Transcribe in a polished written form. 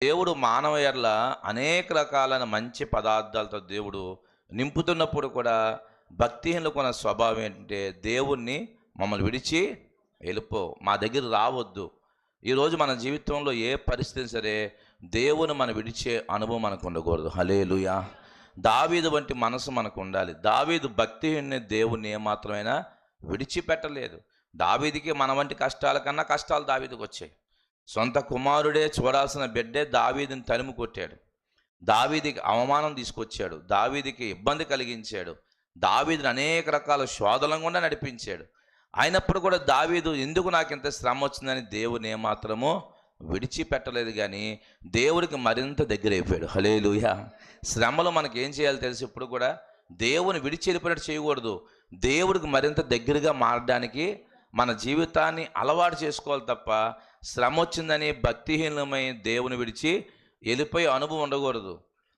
దేవుడు మానవ ఎడల అనేక రకాలైన మంచి పదార్థాలతో దేవుడు నింపుతున్నప్పుడు కూడా భక్తిహీనులకు ఉన్న స్వభావం ఏంటంటే దేవుణ్ణి మమ్మల్ని విడిచి వెళ్ళిపో, మా దగ్గర రావద్దు. ఈరోజు మన జీవితంలో ఏ పరిస్థితి సరే దేవుని మనం విడిచే అనుభవం మనకు ఉండకూడదు. హల్లెలూయా. దావీదు వంటి మనసు మనకు ఉండాలి. దావీదు భక్తిహీనుని దేవుణ్ణి ఏమాత్రమైనా విడిచిపెట్టలేదు. దావీదుకి మన వంటి కష్టాల కన్నా కష్టాలు దావీదుకు వచ్చాయి. సొంత కుమారుడే చూడాల్సిన బిడ్డే దావీదుని తరిమి కొట్టాడు. దావీదికి అవమానం తీసుకొచ్చాడు. దావీదికి ఇబ్బంది కలిగించాడు. దావీదుని అనేక రకాల శోధనలు గుండా నడిపించాడు. అయినప్పుడు కూడా దావీదు ఎందుకు నాకు ఇంత శ్రమ వచ్చిందని దేవుని ఏమాత్రమో విడిచిపెట్టలేదు, కానీ దేవుడికి మరింత దగ్గర అయిపోయాడు. హల్లెలూయా. శ్రమలు మనకి ఏం చేయాలో తెలిసి ఇప్పుడు కూడా దేవుని విడిచి వెళ్ళిపోయినట్టు చేయకూడదు. దేవుడికి మరింత దగ్గరగా మారడానికి మన జీవితాన్ని అలవాటు చేసుకోవాలి తప్ప శ్రమ వచ్చిందని భక్తిహీనమై దేవుని విడిచి వెళ్ళిపోయే అనుభవం ఉండకూడదు.